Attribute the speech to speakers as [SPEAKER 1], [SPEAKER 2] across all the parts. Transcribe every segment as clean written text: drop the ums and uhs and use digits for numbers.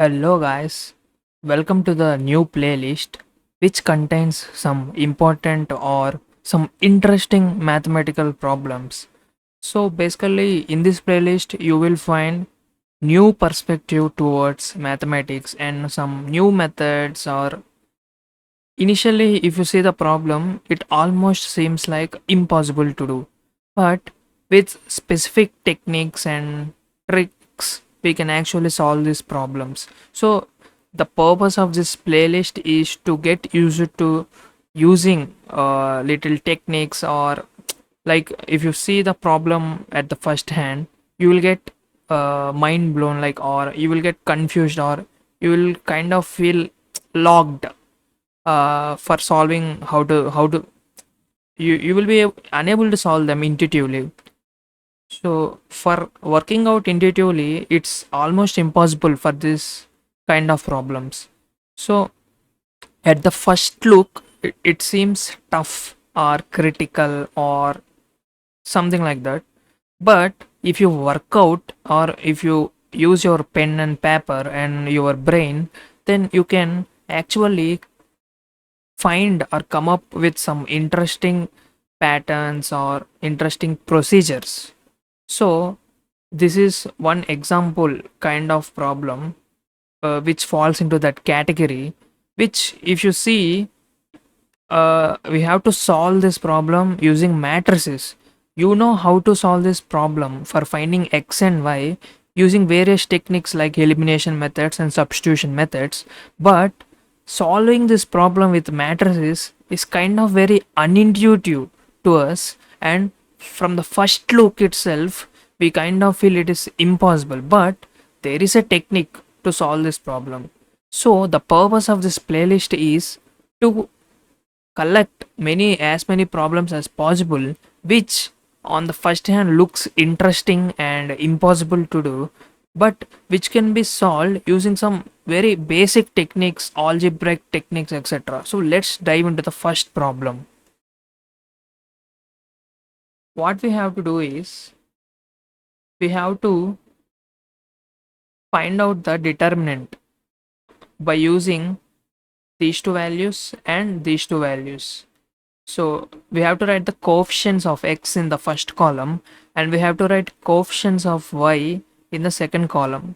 [SPEAKER 1] Hello guys, welcome to the new playlist which contains some important or some interesting mathematical problems. So basically in this playlist you will find new perspective towards mathematics and some new methods. Or initially if you see the problem, it almost seems like impossible to do, but with specific techniques and tricks we can actually solve these problems. So the purpose of this playlist is to get used to using little techniques, or like if you see the problem at the first hand you will get mind blown, like, or you will get confused, or you will kind of feel logged for solving how to you will be unable to solve them intuitively. So for working out intuitively it's almost impossible for this kind of problems. So at the first look it seems tough or critical or something like that, but if you work out, or if you use your pen and paper and your brain, then you can actually find or come up with some interesting patterns or interesting procedures. So this is one example kind of problem which falls into that category, which if you see, we have to solve this problem using matrices. You know how to solve this problem for finding x and y using various techniques like elimination methods and substitution methods, but solving this problem with matrices is kind of very unintuitive to us, and from the first look itself we kind of feel it is impossible, but there is a technique to solve this problem. So the purpose of this playlist is to collect many problems as possible, which on the first hand looks interesting and impossible to do, but which can be solved using some very basic techniques, algebraic techniques, etc. So let's dive into the first problem. What we have to do is we have to find out the determinant by using these two values and these two values. So we have to write the coefficients of x in the first column, and we have to write coefficients of y in the second column,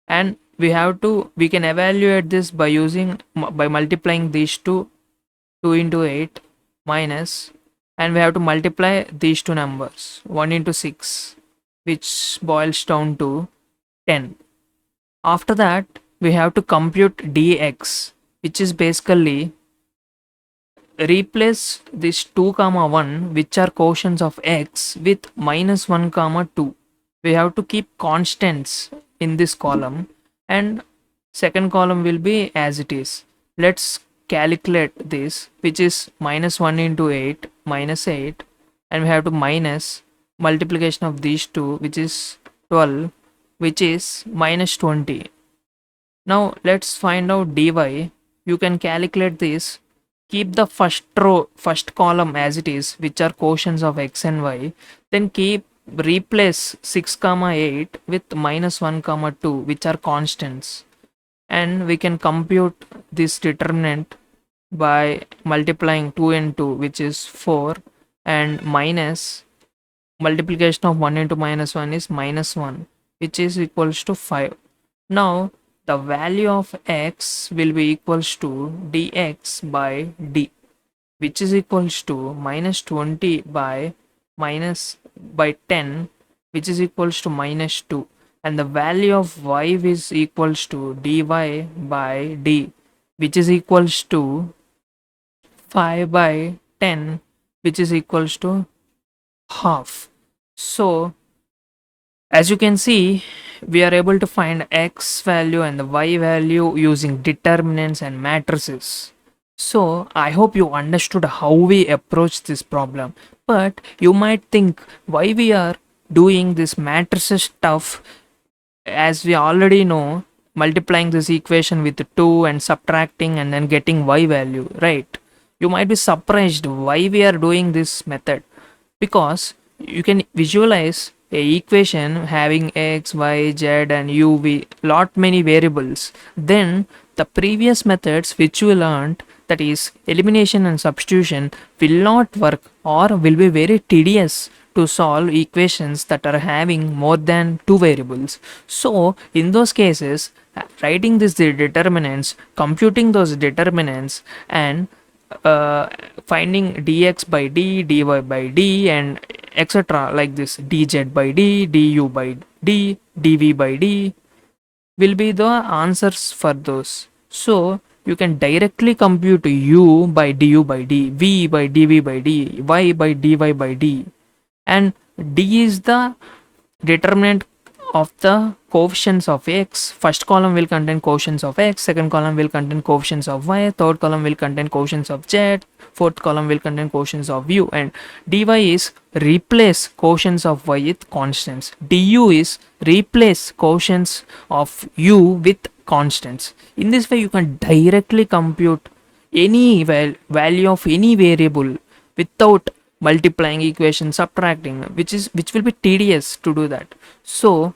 [SPEAKER 1] and we can evaluate this by using by multiplying these two, 2 into 8 minus, and we have to multiply these two numbers, 1 into 6, which boils down to 10. After that we have to compute dx, which is basically replace this 2 comma 1, which are quotients of x, with minus 1 comma 2. We have to keep constants in this column, and second column will be as it is. Let's calculate this, which is minus 1 into 8 minus 8, and we have to minus multiplication of these two, which is 12, which is minus 20. Now let's find out dy. You can calculate this. Keep the first column as it is, which are quotients of x and y. Then replace 6 comma 8 with minus 1 comma 2, which are constants, and we can compute this determinant by multiplying 2 and 2, which is 4, and minus multiplication of 1 into minus 1 is minus 1, which is equals to 5. Now the value of x will be equals to dx by d, which is equals to minus 20 by 10, which is equals to minus 2, and the value of y is equals to dy by d, which is equals to 5 by 10, which is equals to half. So as you can see, we are able to find x value and the y value using determinants and matrices. So I hope you understood how we approach this problem, but you might think why we are doing this matrices stuff, as we already know multiplying this equation with 2 and subtracting and then getting y value, right? You might be surprised why we are doing this method, because you can visualize a equation having x, y, z and u, v, lot many variables, then the previous methods which you learned, that is elimination and substitution, will not work or will be very tedious to solve equations that are having more than two variables. So in those cases, writing this the determinants, computing those determinants, and uh, finding dx by d, dy by d, and etc. like this, dz by d, du by d, dv by d will be the answers for those. So you can directly compute u by du by d, v by dv by d, y by dy by d, and d is the determinant of the coefficients of x. First column will contain coefficients of x, second column will contain coefficients of y, third column will contain coefficients of z, fourth column will contain coefficients of u, and dy is replace coefficients of y with constants, du is replace coefficients of u with constants. In this way you can directly compute any value of any variable without multiplying equation, subtracting, which will be tedious to do that. So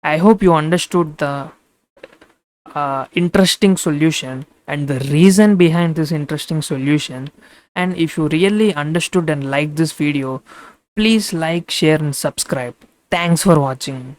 [SPEAKER 1] I hope you understood the interesting solution and the reason behind this interesting solution. And if you really understood and liked this video, please like, share and subscribe. Thanks for watching.